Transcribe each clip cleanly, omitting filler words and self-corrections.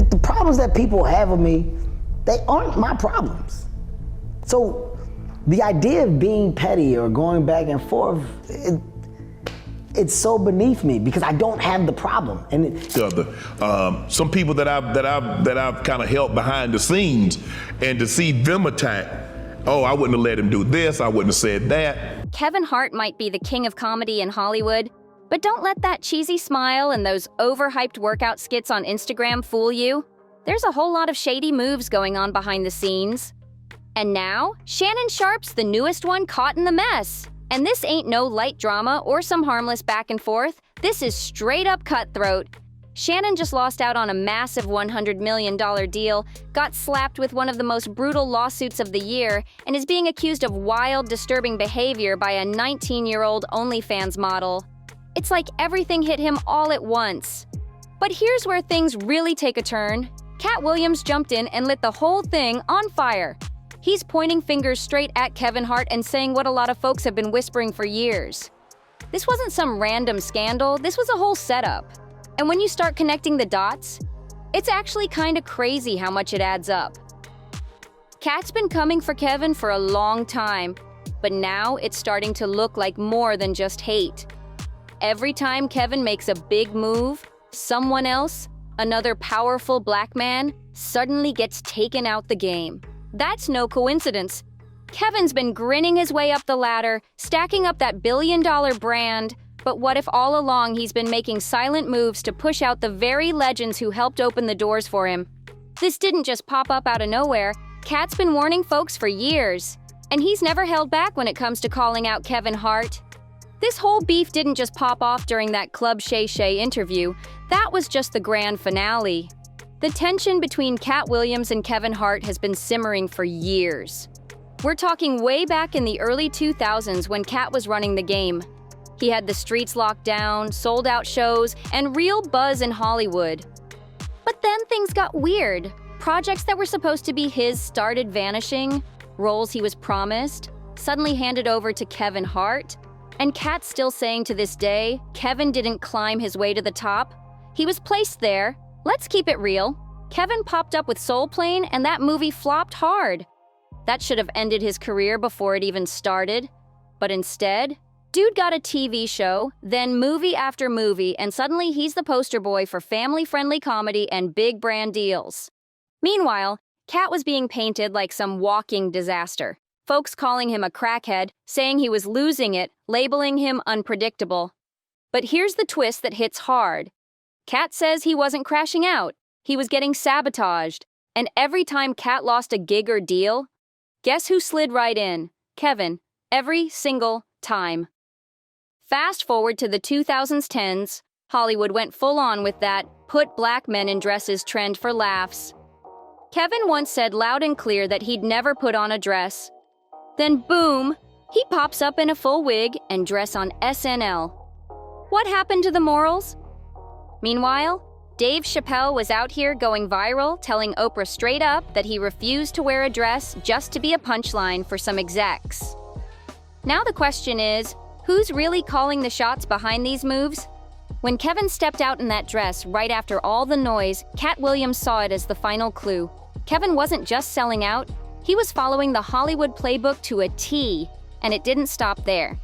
the problems that people have with me, they aren't my problems. So the idea of being petty or going back and forth, it's so beneath me because I don't have the problem. And some people that I've kind of helped behind the scenes, and to see them attack, oh, I wouldn't have let him do this, I wouldn't have said that. Kevin Hart might be the king of comedy in Hollywood, but don't let that cheesy smile and those overhyped workout skits on Instagram fool you. There's a whole lot of shady moves going on behind the scenes. And now, Shannon Sharpe's the newest one caught in the mess. And this ain't no light drama or some harmless back and forth. This is straight up cutthroat. Shannon just lost out on a massive $100 million deal, got slapped with one of the most brutal lawsuits of the year, and is being accused of wild, disturbing behavior by a 19-year-old OnlyFans model. It's like everything hit him all at once. But here's where things really take a turn. Cat Williams jumped in and lit the whole thing on fire. He's pointing fingers straight at Kevin Hart and saying what a lot of folks have been whispering for years. This wasn't some random scandal, this was a whole setup. And when you start connecting the dots, it's actually kinda crazy how much it adds up. Cat's been coming for Kevin for a long time, but now it's starting to look like more than just hate. Every time Kevin makes a big move, someone else, another powerful black man, suddenly gets taken out the game. That's no coincidence. Kevin's been grinning his way up the ladder, stacking up that billion-dollar brand, but what if all along he's been making silent moves to push out the very legends who helped open the doors for him? This didn't just pop up out of nowhere. Cat's been warning folks for years, and he's never held back when it comes to calling out Kevin Hart. This whole beef didn't just pop off during that Club Shay Shay interview. That was just the grand finale. The tension between Cat Williams and Kevin Hart has been simmering for years. We're talking way back in the early 2000s when Cat was running the game. He had the streets locked down, sold-out shows, and real buzz in Hollywood. But then things got weird. Projects that were supposed to be his started vanishing. Roles he was promised suddenly handed over to Kevin Hart. And Cat's still saying to this day, Kevin didn't climb his way to the top. He was placed there. Let's keep it real. Kevin popped up with Soul Plane, and that movie flopped hard. That should have ended his career before it even started. But instead, dude got a TV show, then movie after movie, and suddenly he's the poster boy for family-friendly comedy and big brand deals. Meanwhile, Cat was being painted like some walking disaster. Folks calling him a crackhead, saying he was losing it, labeling him unpredictable. But here's the twist that hits hard. Cat says he wasn't crashing out. He was getting sabotaged. And every time Cat lost a gig or deal, guess who slid right in? Kevin. Every single time. Fast forward to the 2010s, Hollywood went full on with that put black men in dresses trend for laughs. Kevin once said loud and clear that he'd never put on a dress. Then boom, he pops up in a full wig and dress on SNL. What happened to the morals? Meanwhile, Dave Chappelle was out here going viral, telling Oprah straight up that he refused to wear a dress just to be a punchline for some execs. Now the question is, who's really calling the shots behind these moves? When Kevin stepped out in that dress right after all the noise, Cat Williams saw it as the final clue. Kevin wasn't just selling out, he was following the Hollywood playbook to a T, and it didn't stop there.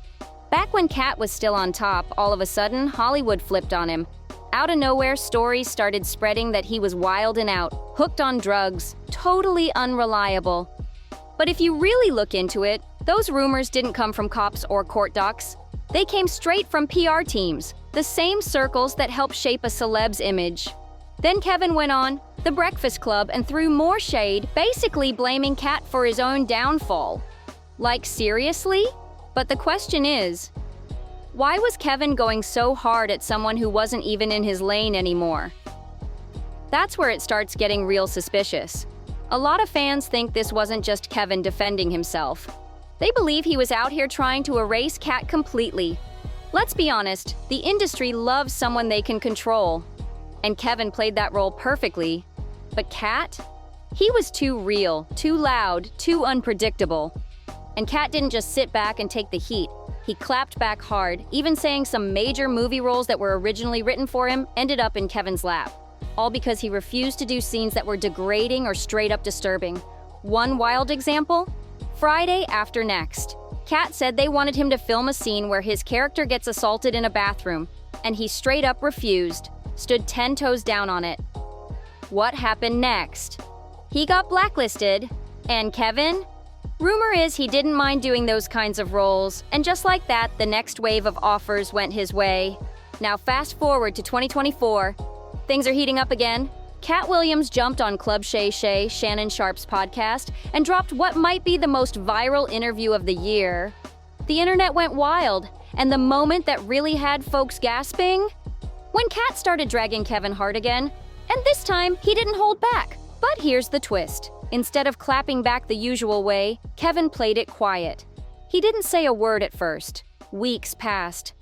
Back when Cat was still on top, all of a sudden, Hollywood flipped on him. Out of nowhere, stories started spreading that he was wild and out, hooked on drugs, totally unreliable. But if you really look into it, those rumors didn't come from cops or court docs. They came straight from PR teams, the same circles that help shape a celeb's image. Then Kevin went on The Breakfast Club and threw more shade, basically blaming Cat for his own downfall. Like, seriously? But the question is, why was Kevin going so hard at someone who wasn't even in his lane anymore? That's where it starts getting real suspicious. A lot of fans think this wasn't just Kevin defending himself. They believe he was out here trying to erase Cat completely. Let's be honest, the industry loves someone they can control. And Kevin played that role perfectly. But Cat? He was too real, too loud, too unpredictable. And Cat didn't just sit back and take the heat. He clapped back hard, even saying some major movie roles that were originally written for him ended up in Kevin's lap. all because he refused to do scenes that were degrading or straight up disturbing. One wild example? Friday after next. Kat said they wanted him to film a scene where his character gets assaulted in a bathroom, and he straight up refused, stood 10 toes down on it. What happened next? He got blacklisted, and Kevin? Rumor is he didn't mind doing those kinds of roles, and just like that, the next wave of offers went his way. Now fast forward to 2024. Things are heating up again. Cat Williams jumped on Club Shay Shay, Shannon Sharpe's podcast, and dropped what might be the most viral interview of the year. The internet went wild, and the moment that really had folks gasping? When Cat started dragging Kevin Hart again, and this time he didn't hold back. But here's the twist. Instead of clapping back the usual way, Kevin played it quiet. He didn't say a word at first. Weeks passed.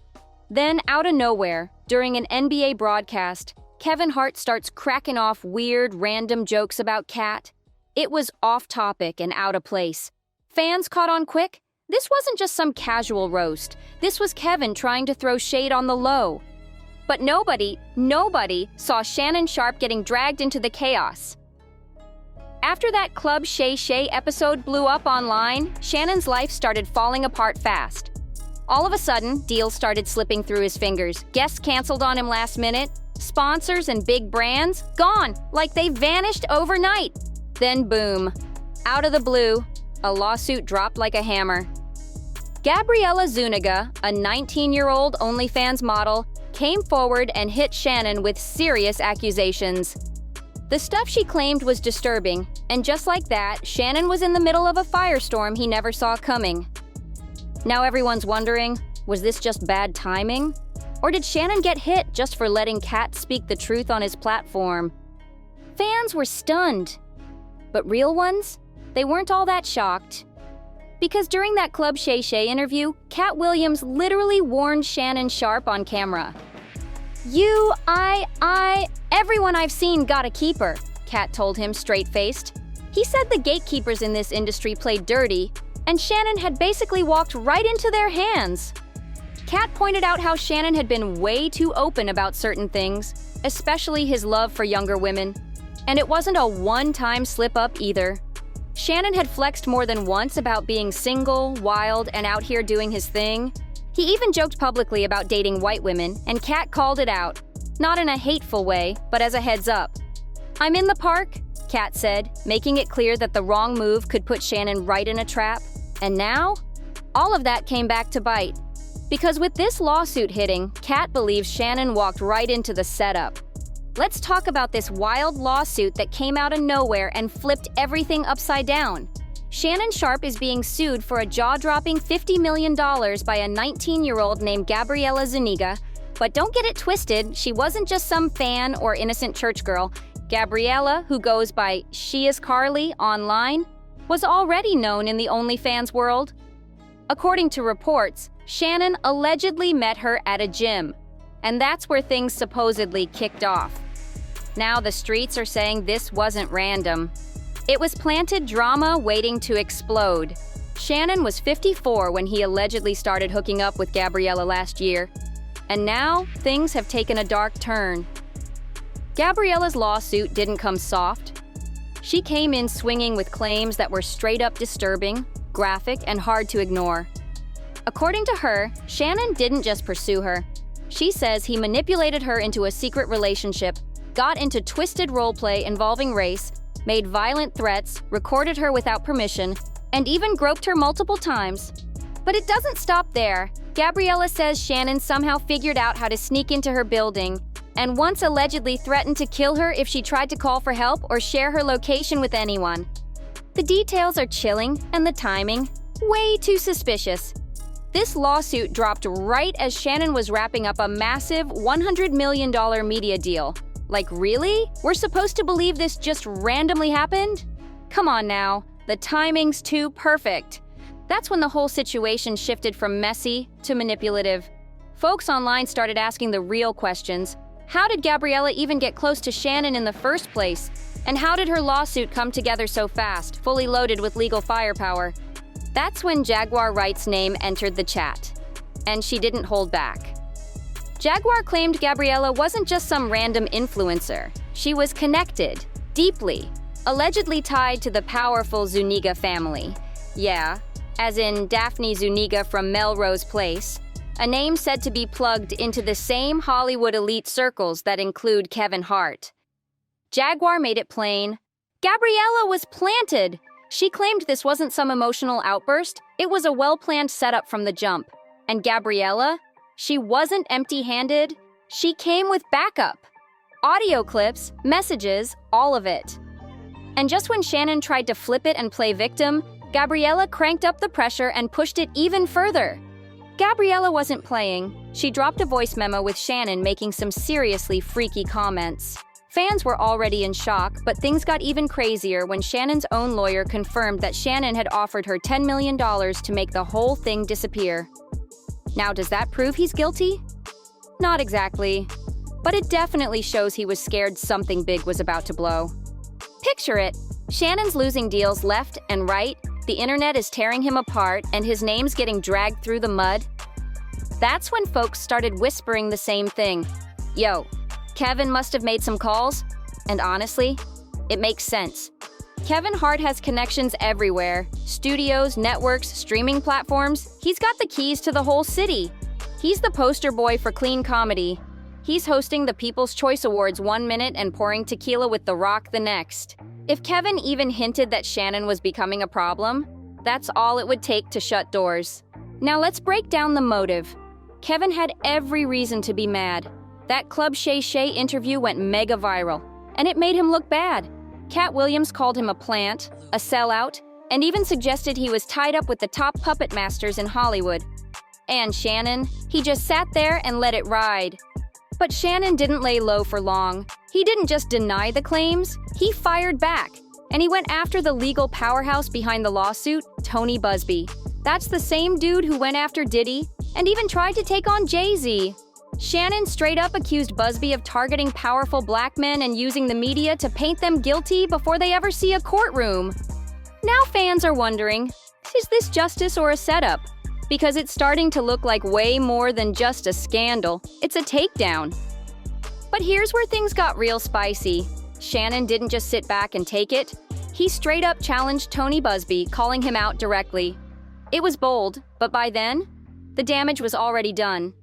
Then, out of nowhere, during an NBA broadcast, Kevin Hart starts cracking off weird, random jokes about Kat. It was off topic and out of place. Fans caught on quick. This wasn't just some casual roast. This was Kevin trying to throw shade on the low. But nobody saw Shannon Sharpe getting dragged into the chaos. After that Club Shay Shay episode blew up online, Shannon's life started falling apart fast. All of a sudden, deals started slipping through his fingers. Guests canceled on him last minute. Sponsors and big brands, gone, like they vanished overnight. Then boom, out of the blue, a lawsuit dropped like a hammer. Gabriella Zuniga, a 19-year-old OnlyFans model, came forward and hit Shannon with serious accusations. The stuff she claimed was disturbing, and just like that, Shannon was in the middle of a firestorm he never saw coming. Now everyone's wondering, was this just bad timing? Or did Shannon get hit just for letting Kat speak the truth on his platform? Fans were stunned. But real ones? They weren't all that shocked. Because during that Club Shay Shay interview, Cat Williams literally warned Shannon Sharpe on camera. Everyone I've seen got a keeper, Kat told him straight-faced. He said the gatekeepers in this industry played dirty, and Shannon had basically walked right into their hands. Kat pointed out how Shannon had been way too open about certain things, especially his love for younger women. And it wasn't a one-time slip-up either. Shannon had flexed more than once about being single, wild, and out here doing his thing. He even joked publicly about dating white women, and Kat called it out. Not in a hateful way, but as a heads up. "I'm in the park," Kat said, making it clear that the wrong move could put Shannon right in a trap. And now? All of that came back to bite. Because with this lawsuit hitting, Kat believes Shannon walked right into the setup. Let's talk about this wild lawsuit that came out of nowhere and flipped everything upside down. Shannon Sharpe is being sued for a jaw-dropping $50 million by a 19-year-old named Gabriella Zuniga. But don't get it twisted, she wasn't just some fan or innocent church girl. Gabriella, who goes by She Is Carly online, was already known in the OnlyFans world. According to reports, Shannon allegedly met her at a gym. And that's where things supposedly kicked off. Now the streets are saying this wasn't random. It was planted drama waiting to explode. Shannon was 54 when he allegedly started hooking up with Gabriella last year. And now, things have taken a dark turn. Gabriella's lawsuit didn't come soft. She came in swinging with claims that were straight up disturbing, graphic, and hard to ignore. According to her, Shannon didn't just pursue her. She says he manipulated her into a secret relationship, got into twisted roleplay involving race, made violent threats, recorded her without permission, and even groped her multiple times. But it doesn't stop there. Gabriella says Shannon somehow figured out how to sneak into her building, and once allegedly threatened to kill her if she tried to call for help or share her location with anyone. The details are chilling, and the timing, way too suspicious. This lawsuit dropped right as Shannon was wrapping up a massive $100 million media deal. Like, really? We're supposed to believe this just randomly happened? Come on now, the timing's too perfect. That's when the whole situation shifted from messy to manipulative. Folks online started asking the real questions. How did Gabriella even get close to Shannon in the first place? And how did her lawsuit come together so fast, fully loaded with legal firepower? That's when Jaguar Wright's name entered the chat. And she didn't hold back. Jaguar claimed Gabriella wasn't just some random influencer. She was connected, deeply, allegedly tied to the powerful Zuniga family. Yeah, as in Daphne Zuniga from Melrose Place, a name said to be plugged into the same Hollywood elite circles that include Kevin Hart. Jaguar made it plain. Gabriella was planted! She claimed this wasn't some emotional outburst, it was a well-planned setup from the jump. And Gabriella? She wasn't empty-handed. She came with backup. Audio clips, messages, all of it. And just when Shannon tried to flip it and play victim, Gabriella cranked up the pressure and pushed it even further. Gabriella wasn't playing. She dropped a voice memo with Shannon making some seriously freaky comments. Fans were already in shock, but things got even crazier when Shannon's own lawyer confirmed that Shannon had offered her $10 million to make the whole thing disappear. Now, does that prove he's guilty? Not exactly, but it definitely shows he was scared something big was about to blow. Picture it. Shannon's losing deals left and right, the internet is tearing him apart, and his name's getting dragged through the mud. That's when folks started whispering the same thing. Yo, Kevin must have made some calls. And honestly, it makes sense. Kevin Hart has connections everywhere. Studios, networks, streaming platforms. He's got the keys to the whole city. He's the poster boy for clean comedy. He's hosting the People's Choice Awards one minute and pouring tequila with The Rock the next. If Kevin even hinted that Shannon was becoming a problem, that's all it would take to shut doors. Now let's break down the motive. Kevin had every reason to be mad. That Club Shay Shay interview went mega viral, and it made him look bad. Cat Williams called him a plant, a sellout, and even suggested he was tied up with the top puppet masters in Hollywood. And Shannon, he just sat there and let it ride. But Shannon didn't lay low for long. He didn't just deny the claims, he fired back. And he went after the legal powerhouse behind the lawsuit, Tony Busby. That's the same dude who went after Diddy and even tried to take on Jay-Z. Shannon straight up accused Busby of targeting powerful black men and using the media to paint them guilty before they ever see a courtroom. Now fans are wondering, is this justice or a setup? Because it's starting to look like way more than just a scandal. It's a takedown. But here's where things got real spicy. Shannon didn't just sit back and take it. He straight up challenged Tony Busby, calling him out directly. It was bold, but by then, the damage was already done.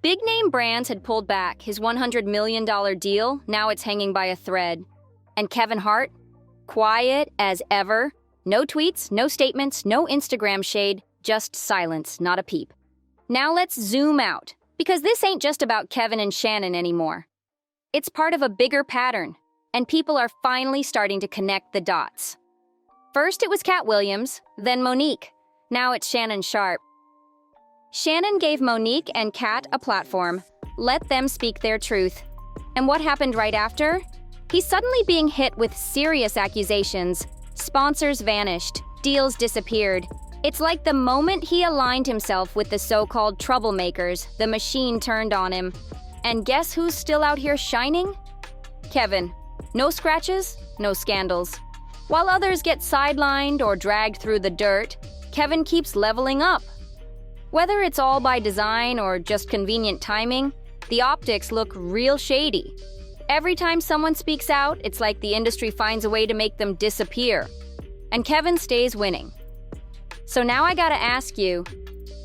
Big-name brands had pulled back his $100 million deal, now it's hanging by a thread. And Kevin Hart? Quiet as ever. No tweets, no statements, no Instagram shade, just silence, not a peep. Now let's zoom out, because this ain't just about Kevin and Shannon anymore. It's part of a bigger pattern, and people are finally starting to connect the dots. First it was Cat Williams, then Monique. Now it's Shannon Sharpe. Shannon gave Monique and Cat a platform. Let them speak their truth. And what happened right after? He's suddenly being hit with serious accusations. Sponsors vanished. Deals disappeared. It's like the moment he aligned himself with the so-called troublemakers, the machine turned on him. And guess who's still out here shining? Kevin. No scratches, no scandals. While others get sidelined or dragged through the dirt, Kevin keeps leveling up. Whether it's all by design or just convenient timing, the optics look real shady. Every time someone speaks out, it's like the industry finds a way to make them disappear. And Kevin stays winning. So now I gotta ask you,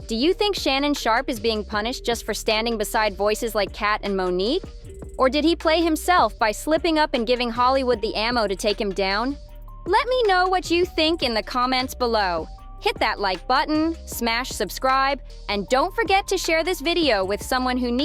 do you think Shannon Sharpe is being punished just for standing beside voices like Kat and Monique? Or did he play himself by slipping up and giving Hollywood the ammo to take him down? Let me know what you think in the comments below. Hit that like button, smash subscribe, and don't forget to share this video with someone who needs